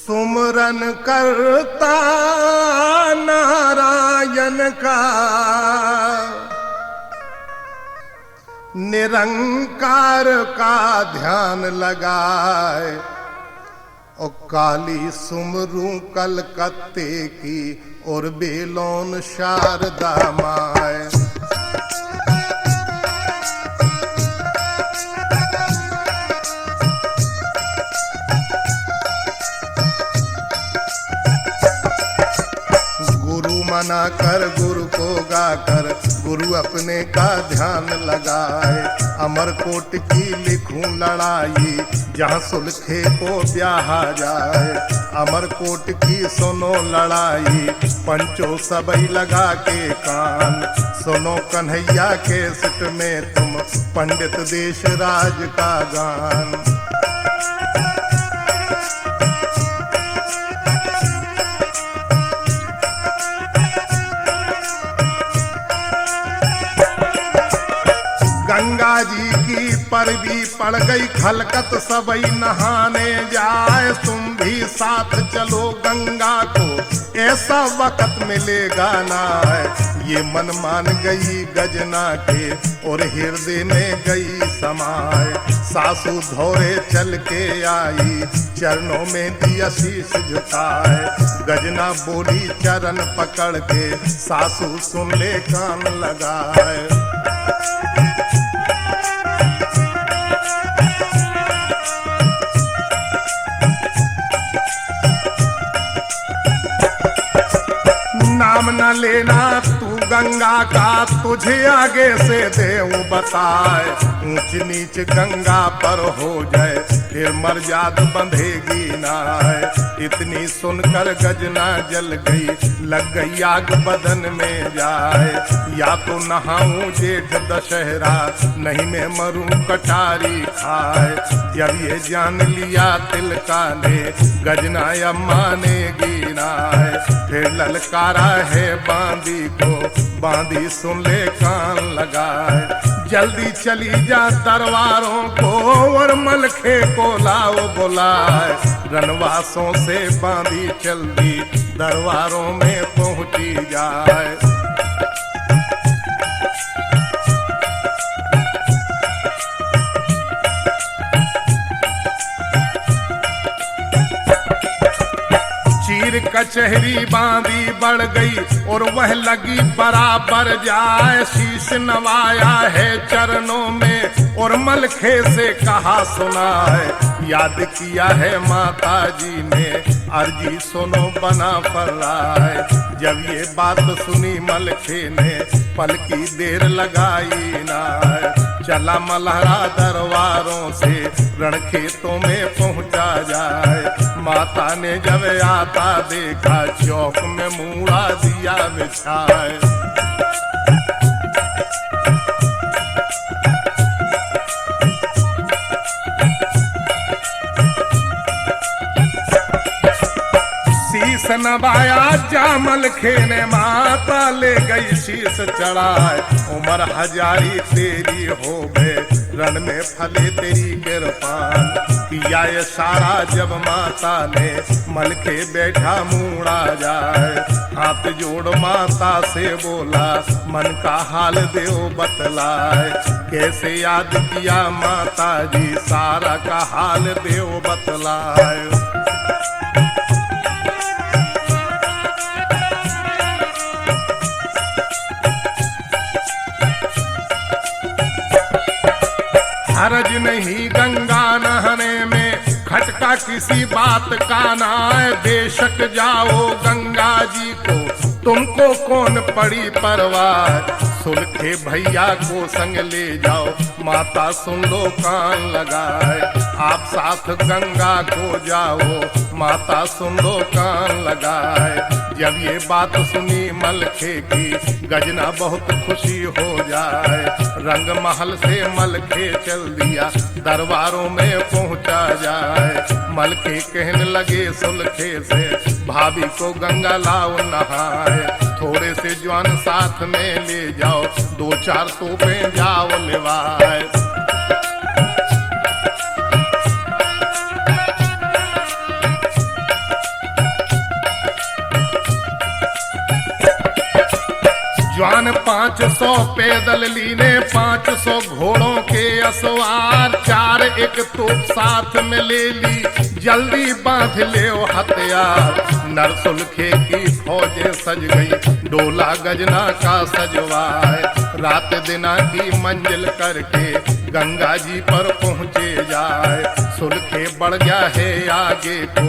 सुमरन करता नारायण का, निरंकार का ध्यान लगाए। और काली सुमरू कलकत्ते की और बेलोन शारदा माए। मना कर गुरु को गाकर गुरु अपने का ध्यान लगाए। अमरकोट की लिखूं लड़ाई जहाँ सुलखे को ब्याहा जाए। अमरकोट की सुनो लड़ाई पंचो सबई लगा के कान। सुनो कन्हैया के सिट में तुम पंडित देश राज का गान। गंगा जी की परवी पड़ गई खलकत सबई नहाने जाए। तुम भी साथ चलो गंगा को ऐसा वक्त मिलेगा ना। ये मन मान गई गजना के और हृदय में गई समाए। सासू धोरे चल के आई चरणों में दिया शीश झुकाए। गजना बोली चरण पकड़ के सासू सुन ले कान लगाए। नाम न लेना तू गंगा का तुझे आगे से देव बताए। ऊंच नीच गंगा पर हो जाए फिर मर्याद बंधेगी ना। इतनी सुनकर गजना जल गई लग गई आग बदन में जाए। या तो नहाऊं जेठ दशहरा नहीं मैं मरूं कटारी खाए। जब ये जान लिया तिलका ने गजना अब मानेगी ना। फिर ललकारा है बांदी को बांदी सुन ले कान लगाए। जल्दी चली जा दरबारों को और मलखे को लाओ बुलाए। रनवासों से बांदी चलती दरबारों में पहुंची जाए। चीर कचहरी बांधी बढ़ गई और वह लगी बराबर जाए। शीश नवाया है चरणों में और मलखे से कहा सुना है। याद किया है माता जी ने अर्जी सुनो बना पर राय। जब ये बात सुनी मलखे ने पल की देर लगाई ना। चला मल्हारा दरबारों से रण खेतों में पहुंचा जाए। माता ने जब आता देखा चौक में मूड़ा दिया बिछाए। शीश नवाया जामल खेने माता ले गई शीश चढ़ाए। उमर हजारी तेरी हो गए रण में फले तेरी गिरपान। पिया ये सारा जब माता ने मलखे बैठा मूड़ा जाए। हाथ जोड़ माता से बोला मन का हाल देव बतलाए। कैसे याद किया माता जी सारा का हाल देव बतलाए। हरज नहीं गंगा नहाने में खटका किसी बात का ना है। बेशक जाओ गंगा जी को तुमको कौन पड़ी परवाह। सुलखे भैया को संग ले जाओ माता सुन लो कान लगाए। आप साथ गंगा को जाओ माता सुन लो कान लगाए। जब ये बात सुनी मलखे की गजना बहुत खुशी हो जाए। रंग महल से मलखे चल दिया दरबारों में पहुंचा जाए। मलखे कहने लगे सुलखे से भाभी को गंगा लाओ नहाए। थोड़े से जवान साथ में ले जाओ दो चार तोपें जाओ लेवाए। 500 पैदल लीने, 500 घोड़ों के असवार, 4 एक तोप साथ में ले ली, जल्दी बांध ले हथियार। नरसुलखे की फौजें सज गई, डोला गजना का सजवाए, रात दिना की मंजिल करके गंगा जी पर पहुँचे जाए। सुलखे बढ़ गया है आगे को,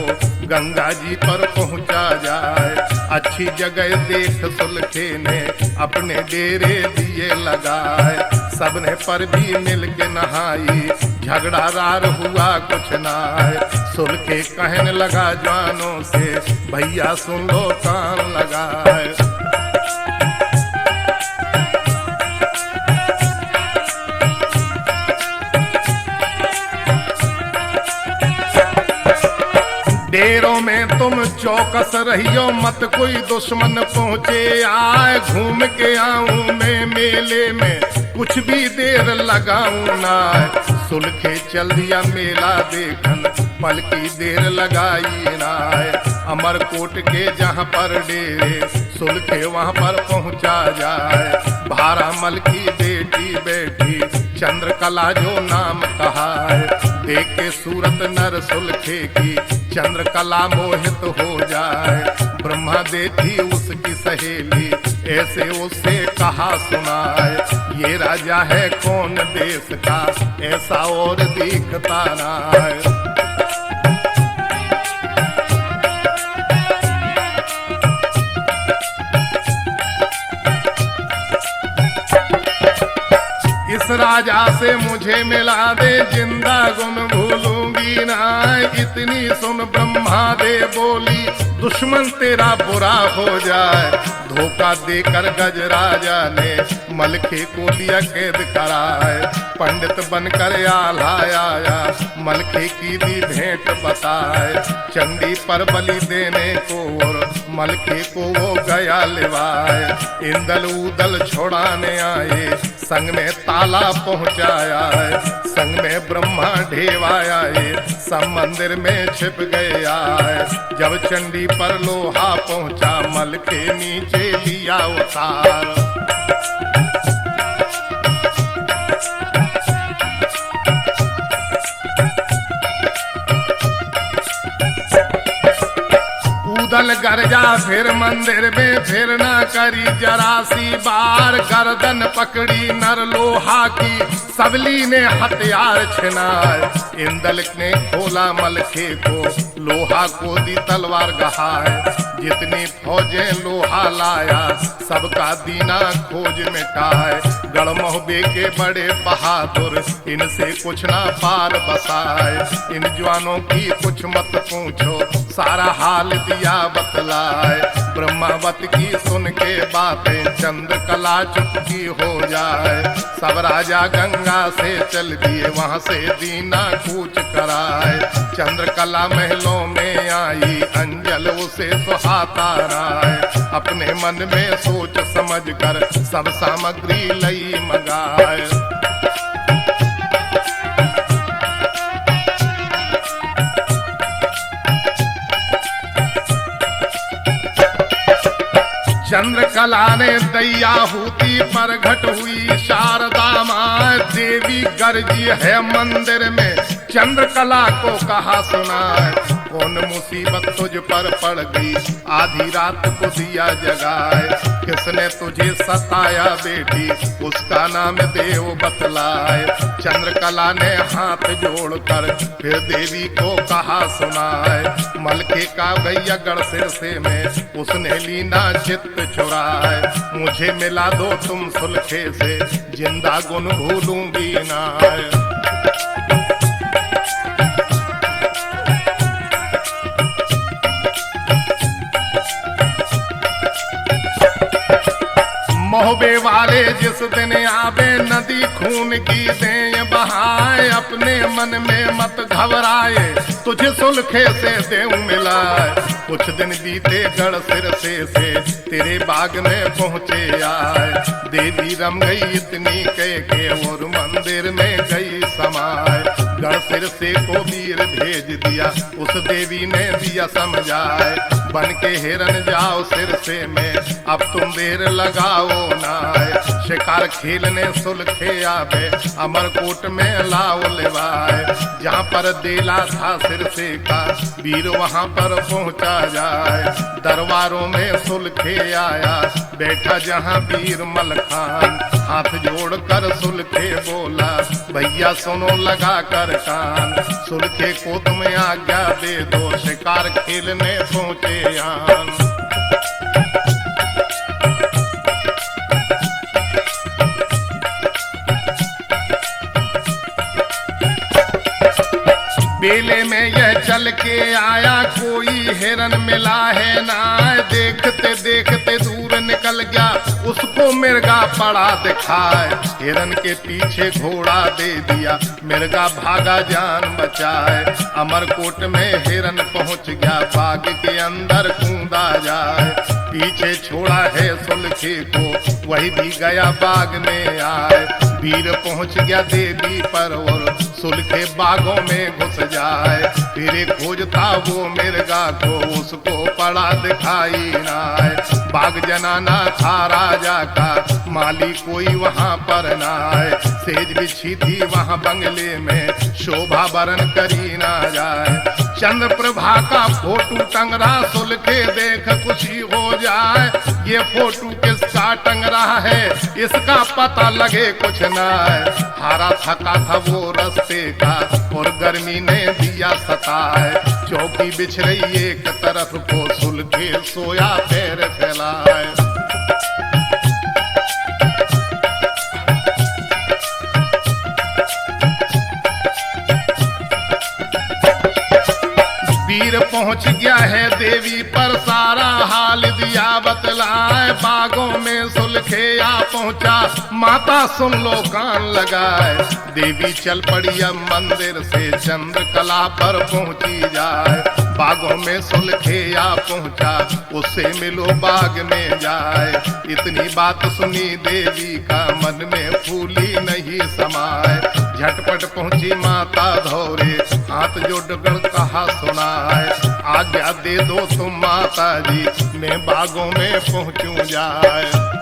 गंगा जी पर पहुँचा जाए। अच्छी जगह देख सुलखे ने अपने डेरे दिए लगाए, सबने पर भी मिल के नहाई, झगड़ा रार हुआ कुछ नाय। सुलखे कहने लगा जवानों से, भैया सुन लो कान लगाए। डेरों में तुम चौकस रहियो, मत कोई दुश्मन पहुँचे आए। घूम के आऊं मैं मेले में, कुछ भी देर लगाऊं ना। सुलखे चल दिया मेला देखन, पल की देर लगाई ना। अमरकोट के जहाँ पर डेरे, सुलखे वहाँ पर पहुँचा जाए। भारामल की बेटी बैठी, चंद्रकला जो नाम कहा है, देख के सूरत नर सुलखे की, चंद्रकला मोहित हो जाए। ब्रह्मा देखी उसकी सहेली, ऐसे उससे कहा सुनाए, ये राजा है कौन देश का, ऐसा और दिखता ना है। इस राजा से मुझे मिला दे, जिंदा गुम भूलूंगी ना। इतनी सुन ब्रह्मा दे बोली, दुश्मन तेरा बुरा हो जाए। धोखा देकर गजराजा ने मलखे को दिया कैद कराए। पंडित बनकर आया, मलखे की दी भेंट बताए। चंडी पर बलि देने को और मलखे को वो गया लिवाए। इंदल उदल छोड़ाने आए, संग में ताला पहुँचाया है। संग में ब्रह्मा ढेवाया है, सब मंदिर में छिप गया है। जब चंडी पर लोहा पहुँचा, मलखे नीचे लिया उतार। उदल गरजा फिर मंदिर में, फिर ना करी जरासी बार। गर्दन पकड़ी नर लोहा की, सबली ने हथियार छिनाए। इंदल ने खोला मलखे को, लोहा को दी तलवार गहाए। जितनी फौजें लोहा लाया, सबका दीना खोज मिटाए। गढ़मोहबे के बड़े बहादुर, इनसे कुछ ना पार बसाए। इन जवानों की कुछ मत पूछो, सारा हाल दिया बतलाए। ब्रह्मावत की सुन के बातें, चंद्रकला चुपकी हो जाए। सब राजा गंगा से चल दिए, वहाँ से दीना कूच कराए। चंद्रकला महलों में आई, अंजल उसे सुहाता राय। अपने मन में सोच समझ कर, सब सामग्री लई मंगाए। चंद्रकला ने दैयाहूति प्रगट हुई शारदा माँ। देवी गरजी है मंदिर में, चंद्रकला को कहा सुनाए। कौन मुसीबत तुझ पर पड़ गई, आधी रात को दिया जगाए। किसने तुझे सताया बेटी, उसका नाम देव बतलाए। चंद्रकला ने हाथ जोड़कर फिर देवी को कहा सुनाए। मलखे का गैया गढ़ सिरसे में, उसने लीना चित्त चुराए। मुझे मिला दो तुम सुलखे से, जिंदा गुण भूलूंगी ना। मोहबे वाले जिस दिन आवे, नदी खून की दें बहाए। अपने मन में मत घबराए, तुझे सुलखे से देव मिलाए। कुछ दिन बीते गढ़ सिरसे से, तेरे बाग में पहुँचे आए। देवी रम गई इतनी कह के, और मंदिर में गई समाए। गढ़ सिरसे को वीर भेज दिया, उस देवी ने दिया समझाए। बन के हिरन जाओ सिरसे में, अब तुम देर लगाओ नाय। शिकार खेलने सुलखे आवे, अमरकोट में लाओ लेवाए। जहाँ पर देला था सिरसे का वीर वहाँ पर पहुँचा जाए। दरबारों में सुलखे आया, बैठा जहाँ वीर मलखान। हाथ जोड़ कर सुलखे बोला, भैया सुनो लगा कर कान। सुलखे को तुम आज्ञा दे दो, शिकार खेलने पहुँचे आन। बेले में यह चल के आया, कोई हिरन मिला है ना। देखते देखते दूर निकल गया, उसको मिर्गा पड़ा दिखाए। हिरन के पीछे घोड़ा दे दिया, मिर्गा भागा जान बचाए। अमरकोट में हिरन पहुंच गया, बाग के अंदर कूदा जाए। पीछे छोड़ा है सुलखे को, वही भी गया बाग में आए। वीर पहुंच गया देवी पर और सुलखे बागों में घुस जाए। फिर खोजता वो मिर्गा को, उसको पड़ा दिखाई ना। बाग जनाना था राजा का, माली कोई वहाँ पर ना है। सेज बिछी थी वहाँ बंगले में, शोभा बरन करी ना जाए। चंद्र प्रभा का फोटो टंग रहा, सुलखे देख खुशी हो जाए। ये फोटो किसका टंग रहा है, इसका पता लगे कुछ ना है। हारा थका था वो रस्ते का, और गर्मी ने दिया सताए। चौकी बिछ रही एक तरफ को, सुलखे सोया पैर फैलाए। वीर पहुंच गया है देवी पर, सारा हाल दिया बतलाए। बागों में सुलखे आ पहुंचा, माता सुन लो कान लगाए। देवी चल पड़ी अब मंदिर से, चंद्रकला पर पहुंची जाए। बागों में सुलखे आ पहुंचा, उससे मिलो बाग में जाए। इतनी बात सुनी देवी का, मन में फूली नहीं समाए। झटपट पहुंची माता धौरे, हाथ जोड़कर कहा सुनाए। आज्ञा दे दो तुम माता जी, मैं बागों में पहुंचूं जाए।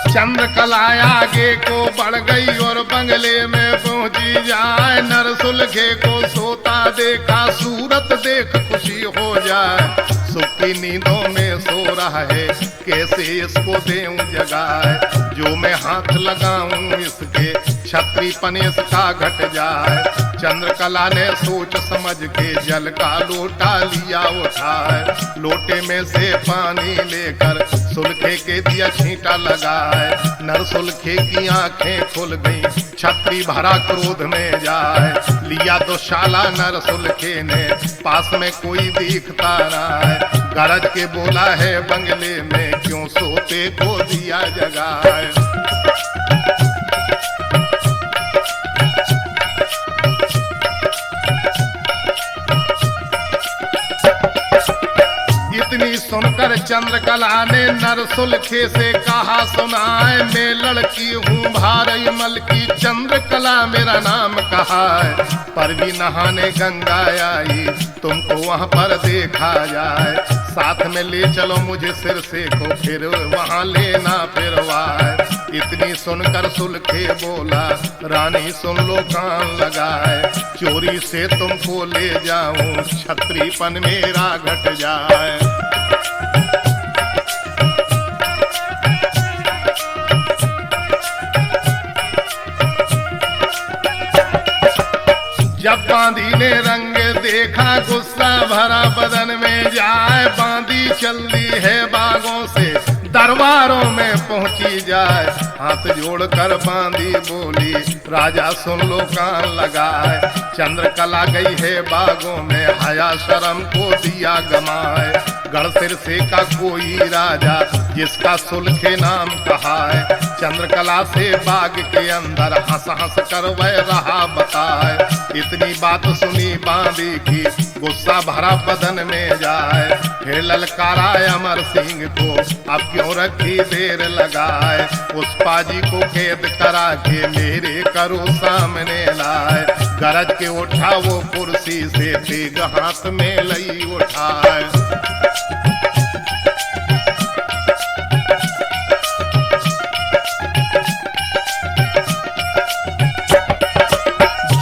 चंद्रकला आगे को बढ़ गई और बंगले में पहुंची जाए। नर सुलखे को सोता देखा, सूरत देख खुशी हो जाए। सुखी नींदों में सो रहा है, कैसे इसको देऊं जगाए। जो मैं हाथ लगाऊं इसके, छत्री पनेस का घट जाए। चंद्रकला ने सोच समझ के जल का लोटा लिया उठाए। लोटे में से पानी लेकर सुलखे के दिया छींटा लगाए। नर सुलखे की आंखें खुल गईं, छत्री भरा क्रोध में जाए। लिया तो शाला नर सुलखे ने, पास में कोई दिखता ना है। गरज के बोला है बंगले में, क्यों सोते को दिया जगाए। इतनी सुनकर चंद्रकला ने नर सुलखे से कहा सुनाए। मैं लड़की हूँ भारई मल की, चंद्रकला मेरा नाम कहा है। पर भी नहाने गंगा आई, तुमको वहाँ पर देखा जाए। साथ में ले चलो मुझे सिरसे को, फिर वहाँ लेना फिरवाए। इतनी सुनकर सुलखे बोला, रानी सुन लो कान लगाए। चोरी से तुमको ले जाऊं, छत्रीपन मेरा घट जाए। जब बांदी ने रंग देखा, गुस्सा भरा बदन में जाए। बांदी चल दी है बागों से, दरबारों में पहुंची जाए। हाथ जोड़कर बांदी बोली, राजा सुन लो कान लगाए। चंद्रकला गई है बागों में, हया शर्म को दिया गमाए। गढ़सिर से का कोई राजा जिसका सुलखे नाम कहा है, चंद्रकला से बाग के अंदर हंस हंस कर वह रहा बताए। इतनी बात सुनी बांदी की गुस्सा भरा बदन में जाए, फिर ललकारा अमर सिंह को अब क्यों रखी देर लगाए। उस पाजी को कैद करा के मेरे करो सामने लाए, गरज के उठा वो कुर्सी से तेग हाथ में लई उठाए।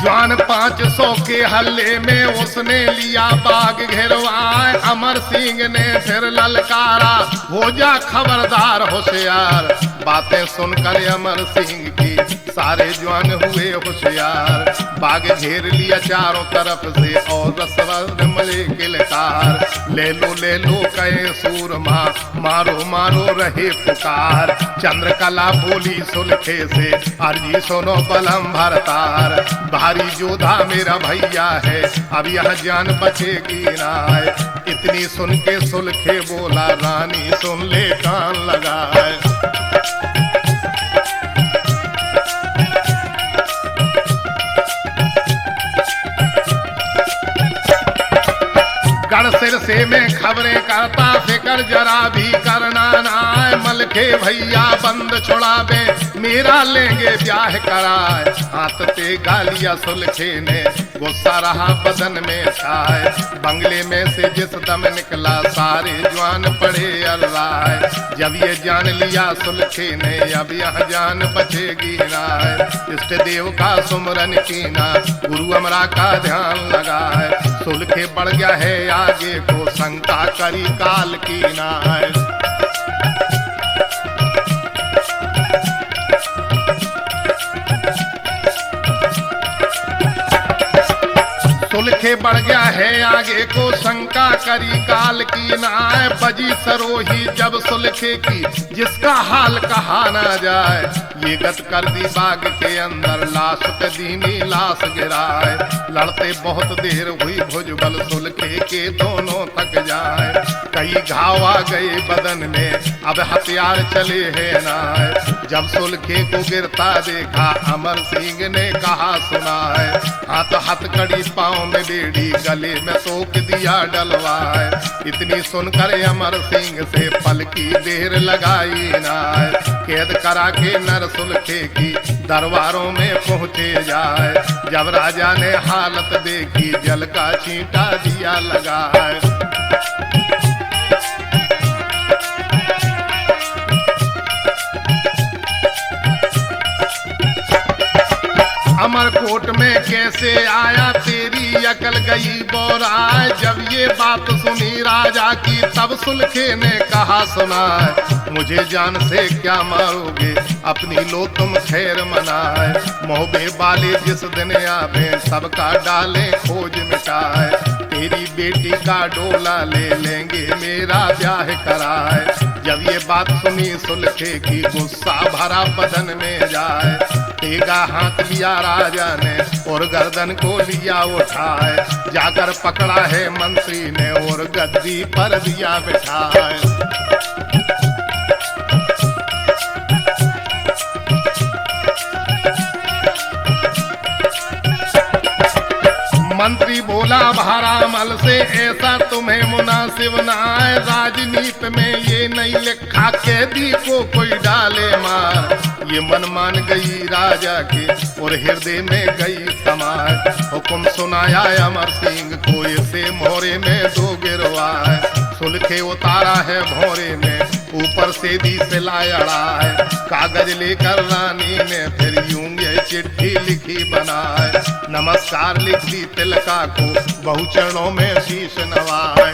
जवान 500 के हल्ले में उसने लिया बाग घेरवाए, अमर सिंह ने फिर ललकारा हो जा खबरदार होशियार। बातें सुनकर अमर सिंह की सारे जवान हुए होशियार, बाग घेर लिया चारों तरफ से और रसवंत मले किलकार। ले लो कहे सूरमा मारो मारो रहे पुकार, चंद्रकला बोली सुलखे से अर्जी सुनो बलम भरतार। भारी जोधा मेरा भैया है अब यह जान बचेगी ना। इतनी सुन के सुलखे बोला रानी सुन ले कान लगाए। गढ़सिर से मैं खबरें करता फिकर जरा भी करना ना। मलखे भैया बंद छुड़ावे मेरा लेंगे ब्याह कराए। हाथ पे गालिया सुलखे ने गुस्सा रहा बदन में छाए, बंगले में से जिस दम निकला सारे जवान पड़े अल्लाह। जब ये जान लिया सुलखे ने अब यह जान बचेगी ना। इष्ट देव का सुमरन कीना गुरु अमरा का ध्यान लगाए, सुलखे बढ़ गया है आगे को शंका करी काल की नाय। सुलखे बढ़ गया है आगे को शंका करी काल की नाय। बजी सरोही जब सुलखे की जिसका हाल कहा ना जाए, ये गत कर दी बाग के अंदर लाश पे दीनी लाश गिराए। लड़ते बहुत देर हुई भुजबल सुलखे के दोनों थक जाए, कई घाव आ गए बदन में अब हथियार चले हैं ना। जब सुलखे को गिरता देखा अमर सिंह ने कहा सुना है, हाथ हथकड़ी पाँव में बेड़ी गले में तोक दिया डलवाए। इतनी सुनकर अमर सिंह से पल की देर लगाई ना। कैद करा के नर सुलखे की दरबारों में पहुँचे जाए, जब राजा ने हालत देखी जल का छींटा दिया लगाए। अमरकोट में कैसे आया तेरी अकल गई बोराए। जब ये बात सुनी राजा की तब सुलखे ने कहा सुना, मुझे जान से क्या मारोगे अपनी लो तुम खैर मनाए। मोहबे वाले जिस दिन आवे सबका डाले खोज मिटाए, तेरी बेटी का डोला ले लेंगे मेरा ब्याह कराए। जब ये बात सुनी सुलखे की गुस्सा भरा बदन में जाए, तेगा हाथ लिया राजा ने और गर्दन को लिया उठाए। जाकर पकड़ा है मंत्री ने और गद्दी पर दिया बिठाए। मंत्री बोला भारामल से ऐसा तुम्हें मुनासिब ना है, राजनीति में ये नहीं लिखा कैदी को कोई डाले मार। ये मन मान गई राजा के और हृदय में गई समार। हुक्म सुनाया अमर सिंह को इसे मोरे में दो गिरवाए। सुलखे उतारा है भोरे में ऊपर से दी सिलाई अड़ाए। कागज लेकर रानी ने फिर यूं ये चिट्ठी लिखी बनाए। नमस्कार लिख दी तिलका को बहु चरणों में शीश नवाए।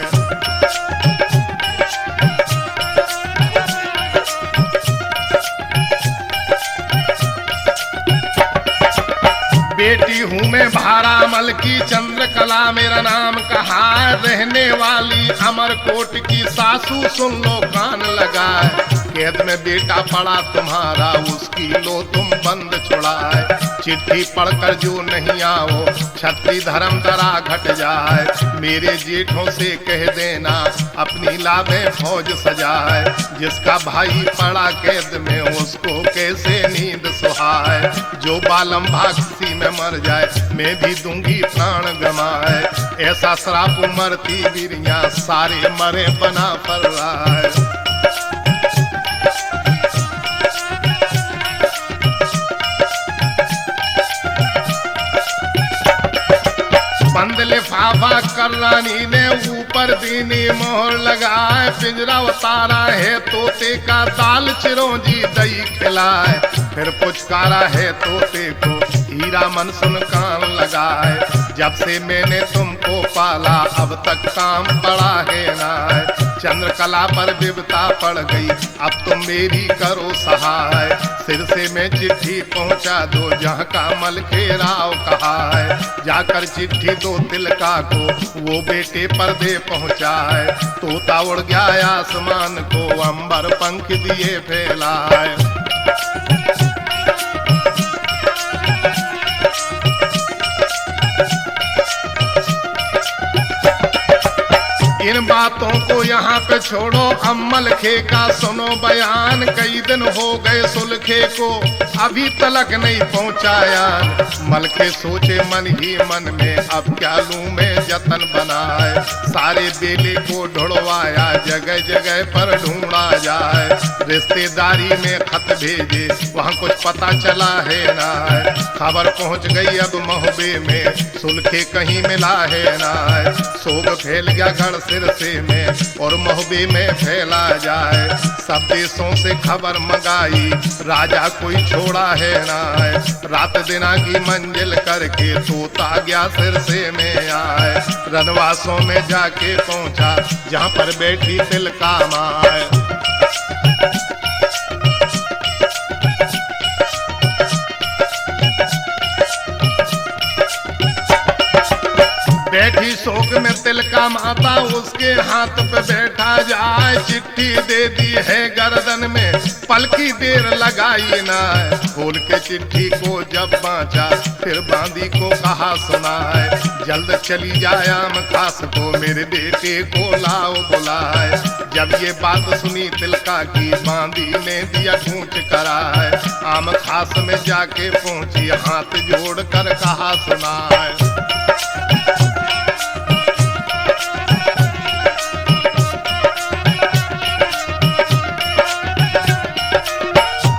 बेटी हूँ मैं भारामल की चंद्रकला मेरा नाम कहा, रहने वाली अमरकोट की सासू सुन लो कान लगाए। कैद में बेटा पड़ा तुम्हारा उसकी लो तुम बंद छुड़ाए। चिट्ठी पढ़कर जो नहीं आओ छत्री धर्म दरा घट जाए। मेरे जेठों से कह देना अपनी लाभे फौज सजाए। जिसका भाई पड़ा कैद में उसको कैसे नींद सुहाए। जो बालम भागसी में मर जाए मैं भी दूंगी प्राण गमाए। ऐसा श्राप मरती वीरियां सारे मरे बना पर रहा है। बंद लिफाफा कर रानी ने ऊपर दीनी मोहर लगाए। पिंजरा उतारा है तोते का दाल चिरौंजी दही खिलाए। फिर पुचकारा है तोते को हीरा मन सुन कान लगाए। जब से मैंने तुमको पाला अब तक काम पड़ा है ना। चंद्रकला पर विपता पड़ गई अब तुम मेरी करो सहाय। सिर से मैं चिट्ठी पहुंचा दो जहाँ का मलखेराव कहा है। जाकर चिट्ठी दो तिलका को वो बेटे पर दे पहुंचाए। तोता उड़ गया आसमान को अंबर पंख दिए फैलाए। इन बातों को यहाँ पे छोड़ो अम्मल खे का सुनो बयान। कई दिन हो गए सुलखे को अभी तलक नहीं पहुँचाया। मलखे सोचे मन ही मन में अब क्या लूं मैं जतन बनाए। सारे बेले को ढुड़वाया जगह जगह पर ढूंढा जाए। रिश्तेदारी में खत भेजे वहाँ कुछ पता चला है ना। खबर पहुँच गई अब महोबे में सुलखे कहीं मिला है ना। सोग फैल गया घर सिरसे में और महोबे में फैला जाए। सब देशों से खबर मंगाई राजा कोई छोड़ा है ना। रात दिना की मंजिल करके तोता गया सिरसे में आए। रनवासों में जाके पहुंचा जहाँ पर बैठी तिलका माए। बैठी शोक में तिलका माता उसके हाथ पे बैठा जाए। चिट्ठी दे दी है गर्दन में पलकी देर लगाई ना। खोल के चिट्ठी को जब बांचा फिर बांदी को कहा सुनाए। जल्द चली जाए आम खास को मेरे बेटे को लाओ बुलाए। जब ये बात सुनी तिलका की बांदी ने दिया कूच कराए। आम खास में जाके पहुंची हाथ जोड़ कर कहा सुनाए।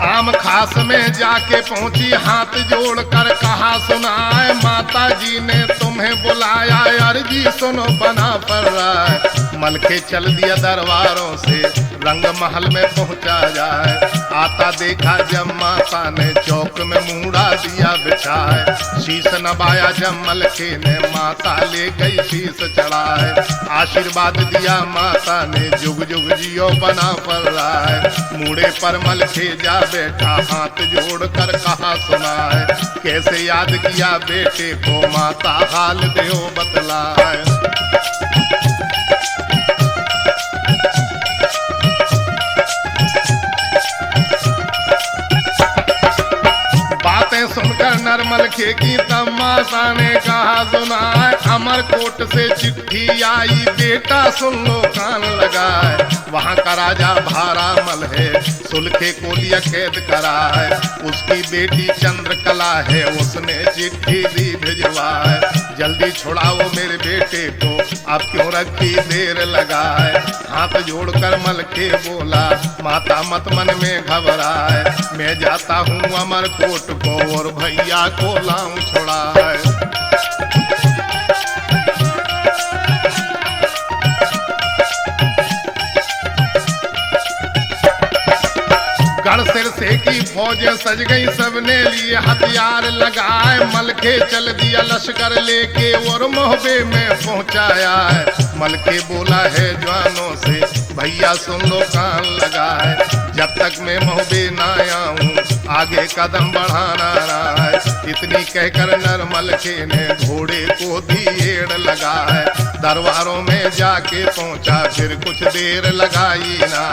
आम खास में जाके पहुंची हाथ जोड़कर कहा सुनाए। माता जी ने तुम्हें बुलाया अर्जी सुनो बना पर रहा है। मलखे चल दिया दरबारों से रंग महल में पहुंचा जाए। आता देखा जब माता ने चौक में मुड़ा दिया बिछाए। शीश नवाया जब मलखे ने माता ले गई शीश चढ़ाए। आशीर्वाद दिया माता ने जुग जुग जियो बना पर रहा है। मुड़े पर मलखे जा बैठा हाथ जोड़ कर कहा सुनाए। कैसे याद किया बेटे को माता हाल देओ बतलाए। सुनकर नरमल खे की तमाशा ने कहा सुनाए। अमरकोट से चिट्ठी आई बेटा सुन लो कान लगाए। वहाँ का राजा भारामल है सुलखे को लिया कैद करा है। उसकी बेटी चंद्रकला है उसने चिट्ठी दी भिजवाए। जल्दी छुड़ाओ मेरे बेटे को अब क्यों रखी देर लगाए। हाथ जोड़कर मलखे बोला माता मत मन में घबराए। मैं जाता हूँ अमरकोट को और भैया को लाऊं छुड़ाए। गढ़ सिरसे की फौजें सज गई सबने लिए हथियार लगाए। मलखे चल दिया लश्कर लेके और मोहबे में पहुंचाया है। मलखे बोला है जवानों से भैया सुन लो कान लगाए। जब तक मैं मोहबे ना आऊं आगे कदम बढ़ाना रहा है। इतनी कहकर नरमल के ने घोड़े को धीरेड़ लगाए। दरबारों में जाके पहुंचा फिर कुछ देर लगाई ना।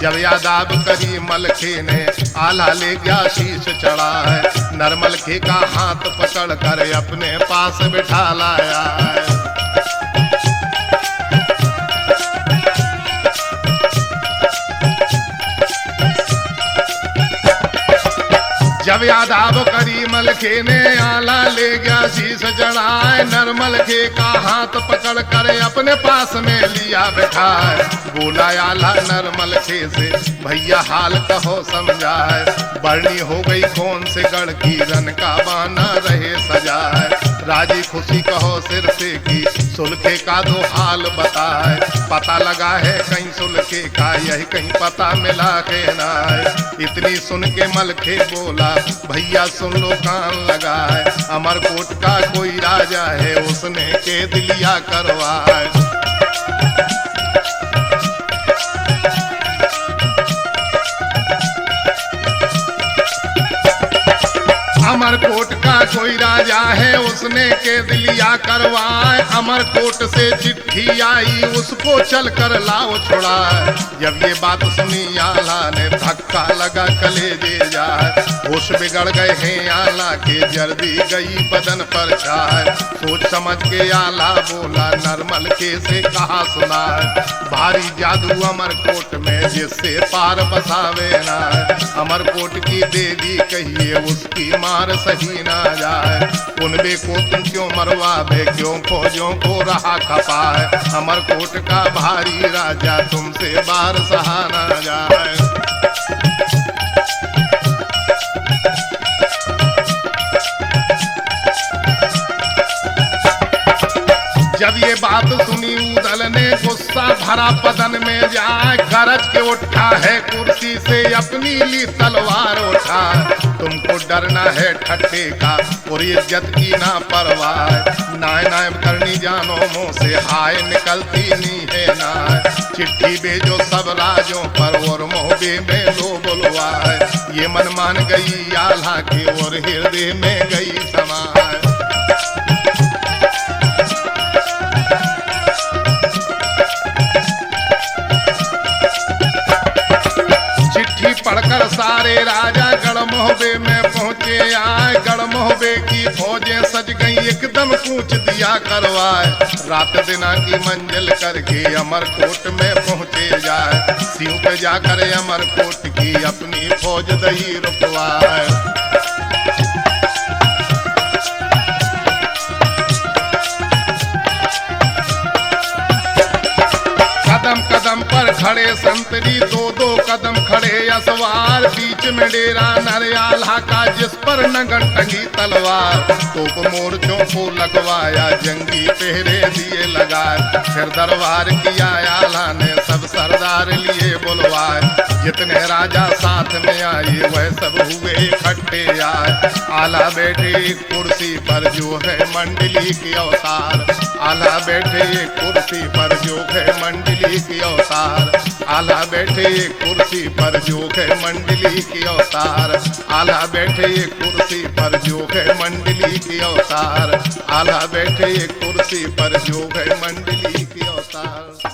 जब यादाब करीमल खे ने आला ले गया शीश चढ़ाए। नरमल खे का हाथ पकड़ कर अपने पास बिठा लाया। जब यादाब करीमल खे ने आला ले गया शीश चढ़ाए। नरमल खे का हाथ पकड़ कर अपने पास में लिया बैठाए। बोला आला नरमल खे से भैया हाल कहो समझाए। बरनी हो गई कौन से गढ़ की रन का बाना रहे सजाए। राजी खुशी कहो सिर से की सुलखे का दो हाल बताए। पता लगा है कहीं सुलखे का यही कहीं पता मिला के ना। इतनी सुन के मलखे बोला भैया सुन लो कान लगाए। अमरकोट का कोई राजा है उसने कैद लिया करवाए। अमरकोट का कोई राजा है उसने कैद लिया करवाए। अमरकोट से चिट्ठी आई उसको चल कर लाओ छुड़ाए। जब ये बात सुनी आला ने धक्का लगा कलेजे जाए। होश बिगड़ गए हैं आला के जर्दी गई बदन पर छाए। सोच समझ के आला बोला नरमल के से कहा सुनाए। भारी जादू अमरकोट में जिससे पार बसावे ना। अमरकोट की देवी कहिए उसकी मार सही ना जाए। उनबे को तुम क्यों मरवावे क्यों फौजों को रहा खपाए। अमरकोट का भारी राजा तुमसे बार सहा ना जाए। जब ये बात सुनी उदल ने गुस्सा भरा बदन में जाए। गरज के उठा है कुर्सी से अपनी ली तलवार उठा। तुमको डरना है ठट्ठे का और इज्जत की ना परवाह। नाय नाय करनी जानो मुंह से हाय निकलती नहीं है ना। चिट्ठी भेजो सब राजों पर और मोहबे में लो बुलवाए। ये मन मान गई आल्हा की और हृदय में गई समाए। पढ़कर सारे राजा गढ़मोहबे में पहुँचे आए। गढ़मोहबे की फौजें सज गई एकदम कूच दिया करवाए। रात दिना की मंजिल करके अमरकोट में पहुँचे जाए। सिंह पे जाकर अमरकोट की अपनी फौज दही रुकवाए। कदम कदम पर खड़े संतरी दो दो कदम खड़े असवार। बीच में डेरा नरयाल्हा का जिस पर नगन टंगी तलवार। तोप मोर्चों को लगवाया जंगी पहरे दिए लगाए। फिर दरबार किया आल्हा ने सब सरदार लिए बुलवाए। जितने राजा साथ में आए वह सब हुए इकट्ठे आए। आला बैठे कुर्सी पर जो है मंडली की अवतार। आला बैठे कुर्सी पर जो है मंडली की अवतार। आला बैठे कुर्सी पर जो है मंडली की अवतार। आला बैठे कुर्सी पर जो है मंडली की अवतार। आला बैठे कुर्सी पर जो है मंडली की अवतार।